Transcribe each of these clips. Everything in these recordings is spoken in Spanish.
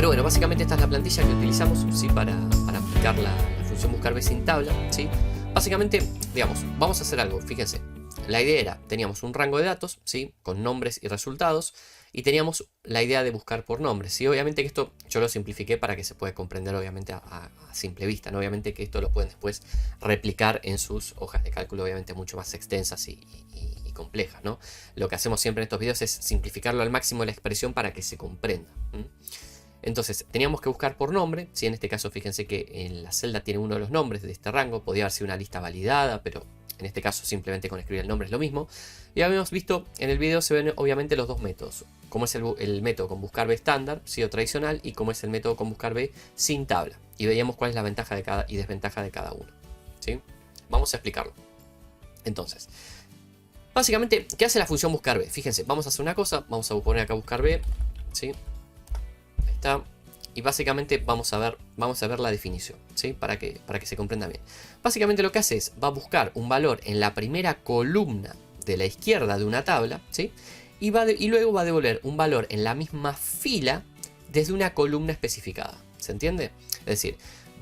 Pero bueno, básicamente esta es la plantilla que utilizamos, ¿sí? para aplicar la función buscar B sin tabla, ¿sí? Básicamente, digamos, vamos a hacer algo, fíjense. La idea era, teníamos un rango de datos, ¿sí? Con nombres y resultados, y teníamos la idea de buscar por nombres, ¿sí? Obviamente que esto yo lo simplifiqué para que se pueda comprender obviamente a simple vista, ¿no? Obviamente que esto lo pueden después replicar en sus hojas de cálculo, obviamente mucho más extensas y complejas, ¿no? Lo que hacemos siempre en estos videos es simplificarlo al máximo la expresión para que se comprenda. Entonces, teníamos que buscar por nombre, ¿sí? En este caso, fíjense que en la celda tiene uno de los nombres de este rango, podía haber sido una lista validada, pero en este caso simplemente con escribir el nombre es lo mismo. Y habíamos visto en el video se ven obviamente los dos métodos, como es el método con buscar B estándar, sí o tradicional, y como es el método con buscar B sin tabla. Y veíamos cuál es la ventaja de cada y desventaja de cada uno, ¿sí? Vamos a explicarlo. Entonces, básicamente, ¿qué hace la función buscar B? Fíjense, vamos a hacer una cosa, vamos a poner acá buscar B, ¿sí? Y básicamente vamos a ver la definición, ¿sí? Para que se comprenda bien. Básicamente lo que hace es, va a buscar un valor en la primera columna de la izquierda de una tabla, ¿sí? Y luego va a devolver un valor en la misma fila desde una columna especificada, ¿se entiende? Es decir,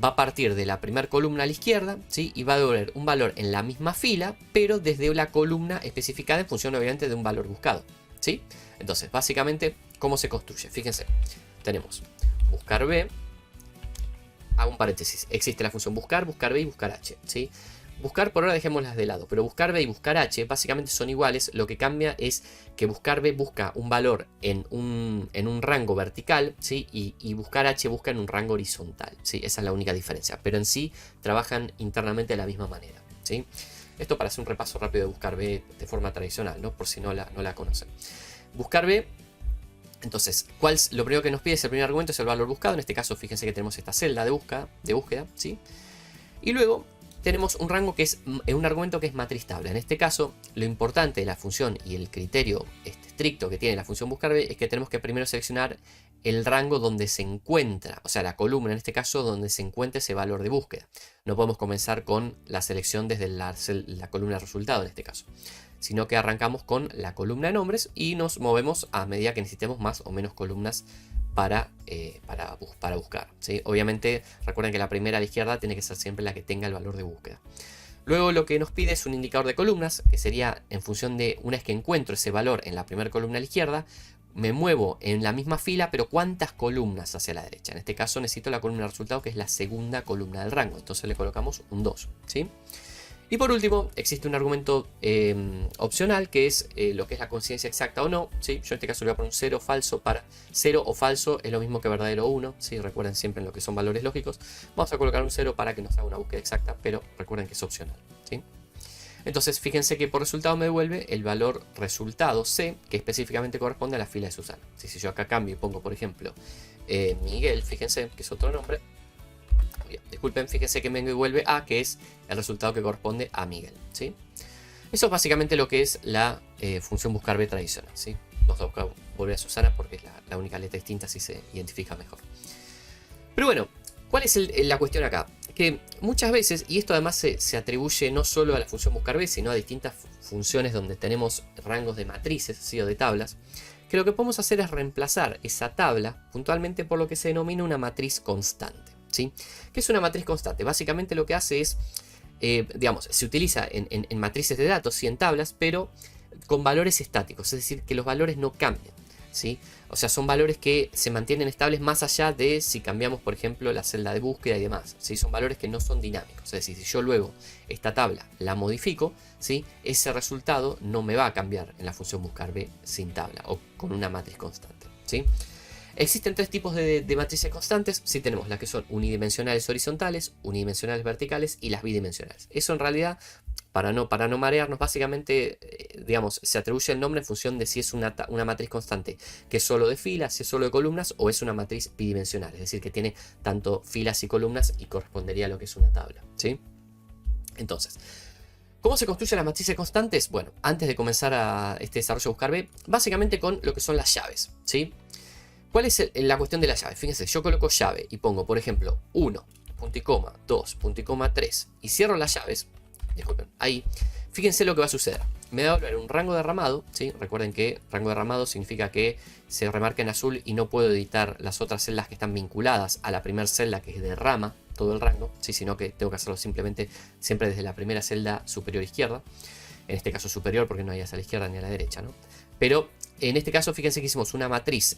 va a partir de la primera columna a la izquierda, ¿sí? Y va a devolver un valor en la misma fila, pero desde la columna especificada en función obviamente de un valor buscado, ¿sí? Entonces, básicamente, ¿cómo se construye? Fíjense. Tenemos buscar B, hago un paréntesis, existe la función buscar, buscar B y buscar H, ¿sí? Buscar por ahora dejémoslas de lado, pero buscar B y buscar H básicamente son iguales, lo que cambia es que buscar B busca un valor en un rango vertical, ¿sí? Y buscar H busca en un rango horizontal, ¿sí? Esa es la única diferencia, pero en sí trabajan internamente de la misma manera, ¿sí? Esto para hacer un repaso rápido de buscar B de forma tradicional, ¿no? Por si no la conocen. Buscar B. Entonces, lo primero que nos pide es el primer argumento, es el valor buscado. En este caso, fíjense que tenemos esta celda de búsqueda, ¿sí? Y luego tenemos un rango que es un argumento que es matriz tabla. En este caso, lo importante de la función y el criterio estricto que tiene la función buscar B es que tenemos que primero seleccionar el rango donde se encuentra, o sea, la columna en este caso donde se encuentra ese valor de búsqueda. No podemos comenzar con la selección desde la columna de resultado en este caso, sino que arrancamos con la columna de nombres y nos movemos a medida que necesitemos más o menos columnas para buscar, ¿sí? Obviamente recuerden que la primera a la izquierda tiene que ser siempre la que tenga el valor de búsqueda. Luego lo que nos pide es un indicador de columnas, que sería en función de una vez que encuentro ese valor en la primera columna a la izquierda, me muevo en la misma fila, pero ¿cuántas columnas hacia la derecha? En este caso necesito la columna de resultado, que es la segunda columna del rango, entonces le colocamos un 2, ¿sí? Y por último, existe un argumento opcional, que es lo que es la coincidencia exacta o no, ¿sí? Yo en este caso le voy a poner un 0 falso para 0 o falso es lo mismo que verdadero o 1, ¿sí? Recuerden siempre en lo que son valores lógicos. Vamos a colocar un 0 para que nos haga una búsqueda exacta, pero recuerden que es opcional, ¿sí? Entonces fíjense que por resultado me devuelve el valor resultado C, que específicamente corresponde a la fila de Susana. Si yo acá cambio y pongo, por ejemplo, Miguel, fíjense que es otro nombre. Disculpen, fíjense que me devuelve A, que es el resultado que corresponde a Miguel, ¿sí? Eso es básicamente lo que es la función buscar B tradicional, ¿sí? Vamos a buscar volver a Susana porque es la única letra distinta, así se identifica mejor. Pero bueno, ¿cuál es la cuestión acá? Que muchas veces, y esto además se atribuye no solo a la función buscar B, sino a distintas funciones donde tenemos rangos de matrices, ¿sí? O de tablas, que lo que podemos hacer es reemplazar esa tabla puntualmente por lo que se denomina una matriz constante, ¿sí? ¿Qué es una matriz constante? Básicamente lo que hace es, digamos, se utiliza en matrices de datos, sí, en tablas, pero con valores estáticos, es decir, que los valores no cambian, ¿sí? O sea, son valores que se mantienen estables más allá de si cambiamos, por ejemplo, la celda de búsqueda y demás, ¿sí? Son valores que no son dinámicos, es decir, si yo luego esta tabla la modifico, ¿sí? Ese resultado no me va a cambiar en la función buscar B sin tabla o con una matriz constante, ¿sí? Existen tres tipos de matrices constantes. Sí, tenemos las que son unidimensionales horizontales, unidimensionales verticales y las bidimensionales. Eso en realidad, para no marearnos, básicamente, digamos, se atribuye el nombre en función de si es una matriz constante que es solo de filas, si es solo de columnas, o es una matriz bidimensional, es decir, que tiene tanto filas y columnas y correspondería a lo que es una tabla, ¿sí? Entonces, ¿cómo se construyen las matrices constantes? Bueno, antes de comenzar a este desarrollo de buscar B, básicamente con lo que son las llaves, ¿sí? ¿Cuál es la cuestión de la llave? Fíjense, yo coloco llave y pongo, por ejemplo, 1, punto y coma, 2, punto y coma, 3 y cierro las llaves. Disculpen, ahí. Fíjense lo que va a suceder. me va a devolver un rango derramado, ¿sí? Recuerden que rango derramado significa que se remarca en azul y no puedo editar las otras celdas que están vinculadas a la primera celda que derrama todo el rango, ¿sí? Sino que tengo que hacerlo simplemente siempre desde la primera celda superior izquierda. En este caso superior porque no hay hacia la izquierda ni a la derecha, ¿no? Pero en este caso fíjense que hicimos una matriz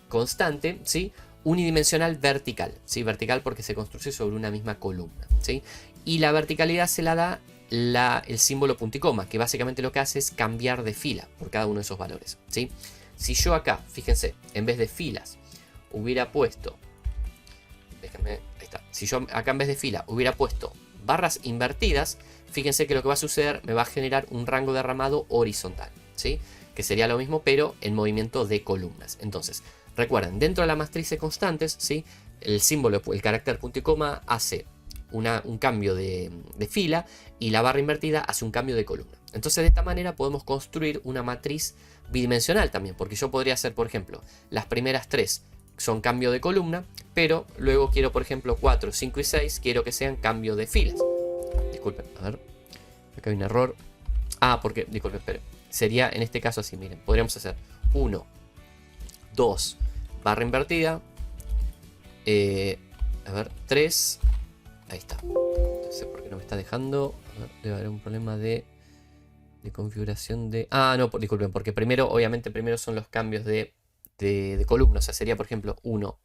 constante, ¿sí? Unidimensional vertical, ¿sí? Vertical porque se construye sobre una misma columna, ¿sí? Y la verticalidad se la da el símbolo punto y coma, que básicamente lo que hace es cambiar de fila por cada uno de esos valores, ¿sí? Si yo acá, fíjense, en vez de filas hubiera puesto, déjenme, ahí está, si yo acá en vez de fila hubiera puesto barras invertidas, fíjense que lo que va a suceder me va a generar un rango derramado horizontal, ¿sí? Que sería lo mismo pero en movimiento de columnas. Entonces, recuerden, dentro de la matriz de constantes, ¿sí? El símbolo, el carácter punto y coma hace un cambio de fila y la barra invertida hace un cambio de columna. Entonces de esta manera podemos construir una matriz bidimensional también, porque yo podría hacer, por ejemplo, las primeras 3 son cambio de columna, pero luego quiero, por ejemplo, 4, 5 y 6 quiero que sean cambio de filas. Disculpen, a ver, acá hay un error. Porque, disculpen, pero sería en este caso así, miren, podríamos hacer 1, 2, barra invertida, a ver, 3, ahí está. No sé por qué no me está dejando. A ver, debe haber un problema de configuración de... no, disculpen, porque primero, obviamente, primero son los cambios de columna. O sea, sería, por ejemplo, 1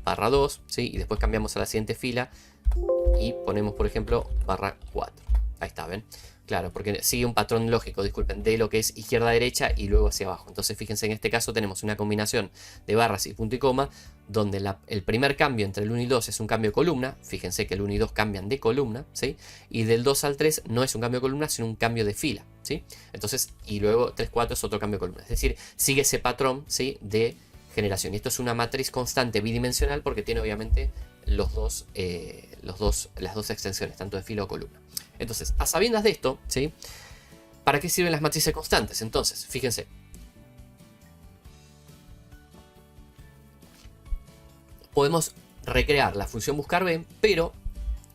barra 2, ¿sí? Y después cambiamos a la siguiente fila y ponemos, por ejemplo, barra 4. Ahí está, ¿ven? Claro, porque sigue un patrón lógico, disculpen, de lo que es izquierda a derecha y luego hacia abajo. Entonces, fíjense, en este caso tenemos una combinación de barras y punto y coma, donde el primer cambio entre el 1 y 2 es un cambio de columna. Fíjense que el 1 y 2 cambian de columna, ¿sí? Y del 2 al 3 no es un cambio de columna, sino un cambio de fila, ¿sí? Entonces, y luego 3, 4 es otro cambio de columna. Es decir, sigue ese patrón, ¿sí? De generación. Y esto es una matriz constante bidimensional porque tiene obviamente las dos extensiones, tanto de fila o columna. Entonces, a sabiendas de esto, ¿sí? ¿Para qué sirven las matrices constantes? Entonces, fíjense. Podemos recrear la función buscar B, pero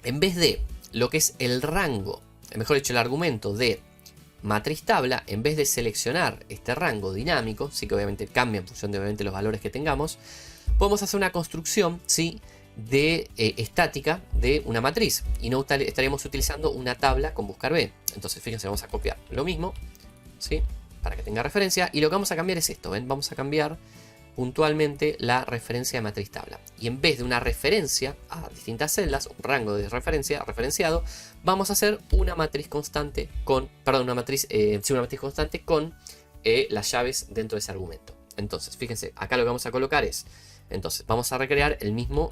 en vez de lo que es el rango, mejor dicho, el argumento de matriz tabla, en vez de seleccionar este rango dinámico, sí que obviamente cambia en función de obviamente los valores que tengamos, podemos hacer una construcción, ¿sí? De estática de una matriz y no estaríamos utilizando una tabla con buscar B. Entonces fíjense, vamos a copiar lo mismo, ¿sí? Para que tenga referencia, y lo que vamos a cambiar es esto, ¿ven? Vamos a cambiar puntualmente la referencia de matriz tabla, y en vez de una referencia a distintas celdas, un rango de referencia referenciado, vamos a hacer una matriz constante con, una matriz constante con las llaves dentro de ese argumento. Entonces fíjense, acá lo que vamos a colocar es, entonces vamos a recrear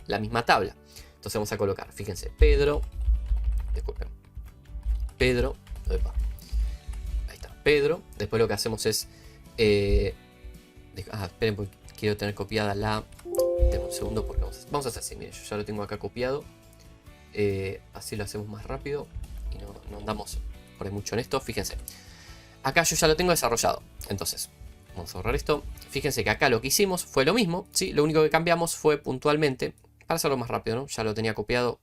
la misma tabla. Entonces vamos a colocar, fíjense, Pedro, ahí está, Pedro. Después lo que hacemos es, esperen, porque quiero tener copiada la... Denme un segundo porque vamos a hacer así, miren, yo ya lo tengo acá copiado. Así lo hacemos más rápido y no andamos por ahí mucho en esto. Fíjense, acá yo ya lo tengo desarrollado. Entonces, vamos a borrar esto. Fíjense que acá lo que hicimos fue lo mismo, ¿sí? Lo único que cambiamos fue puntualmente, para hacerlo más rápido, ¿no? Ya lo tenía copiado,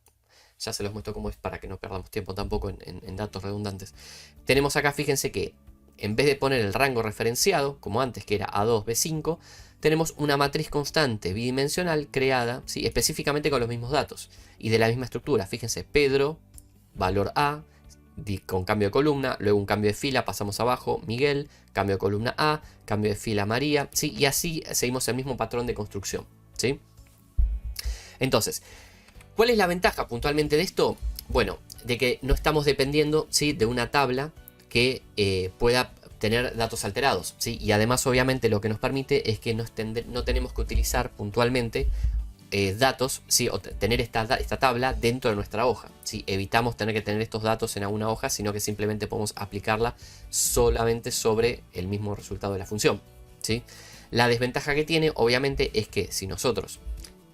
ya se los muestro cómo es para que no perdamos tiempo tampoco en datos redundantes. Tenemos acá, fíjense que en vez de poner el rango referenciado, como antes que era A2, B5, tenemos una matriz constante bidimensional creada, ¿sí? Específicamente con los mismos datos y de la misma estructura. Fíjense, Pedro, valor A, con cambio de columna, luego un cambio de fila, pasamos abajo, Miguel, cambio de columna A, cambio de fila María, ¿sí? Y así seguimos el mismo patrón de construcción, ¿sí? Entonces, ¿cuál es la ventaja puntualmente de esto? Bueno, de que no estamos dependiendo, ¿sí? De una tabla que pueda tener datos alterados, ¿sí? Y además obviamente lo que nos permite es que no tenemos que utilizar puntualmente datos, ¿sí? O tener esta tabla dentro de nuestra hoja, ¿sí? Evitamos tener que tener estos datos en alguna hoja, sino que simplemente podemos aplicarla solamente sobre el mismo resultado de la función, ¿sí? La desventaja que tiene obviamente es que si nosotros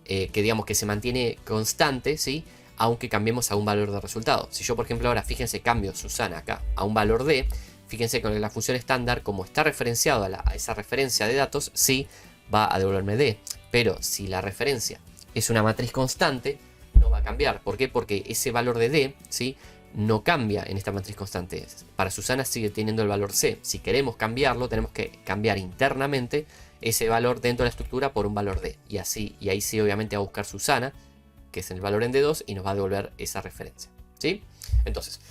que digamos que se mantiene constante, ¿sí? Aunque cambiemos a un valor de resultado. Si yo por ejemplo ahora, fíjense, cambio Susana acá a un valor D, fíjense que con la función estándar, como está referenciado a esa referencia de datos, sí va a devolverme D. Pero si la referencia es una matriz constante, no va a cambiar. ¿Por qué? Porque ese valor de D, ¿sí? no cambia en esta matriz constante. Para Susana sigue teniendo el valor C. Si queremos cambiarlo, tenemos que cambiar internamente ese valor dentro de la estructura por un valor D. Y ahí sí obviamente va a buscar Susana, que es el valor en D2, y nos va a devolver esa referencia, ¿sí? Entonces,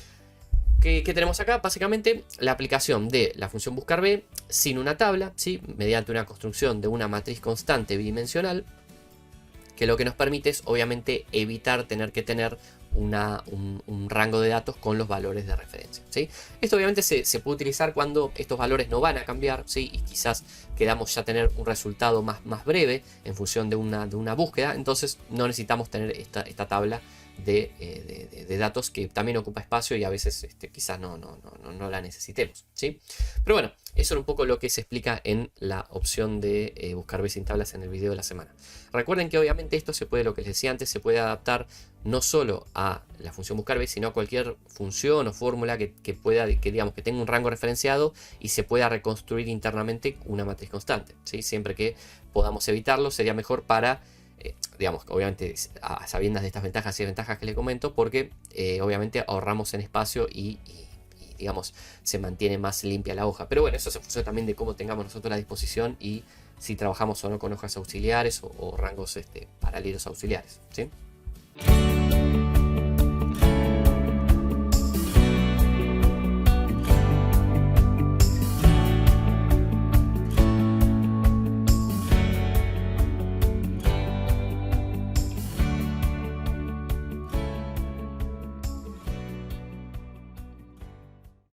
¿qué tenemos acá? Básicamente la aplicación de la función buscar B sin una tabla, ¿sí? Mediante una construcción de una matriz constante bidimensional, que lo que nos permite es obviamente evitar tener que tener un rango de datos con los valores de referencia, ¿sí? Esto obviamente se puede utilizar cuando estos valores no van a cambiar, ¿sí? Y quizás queramos ya tener un resultado más breve en función de una búsqueda. Entonces no necesitamos tener esta tabla de datos que también ocupa espacio y a veces quizás no la necesitemos, ¿sí? Pero bueno, eso es un poco lo que se explica en la opción de buscar B sin tablas en el video de la semana. Recuerden que obviamente esto se puede, lo que les decía antes, se puede adaptar no solo a la función buscar B, sino a cualquier función o fórmula que digamos que tenga un rango referenciado y se pueda reconstruir internamente una matriz constante, ¿sí? Siempre que podamos evitarlo, sería mejor para digamos, obviamente a sabiendas de estas ventajas y desventajas que les comento, porque obviamente ahorramos en espacio y digamos, se mantiene más limpia la hoja. Pero bueno, eso se funciona también de cómo tengamos nosotros la disposición y si trabajamos o no con hojas auxiliares o rangos paralelos auxiliares, ¿sí?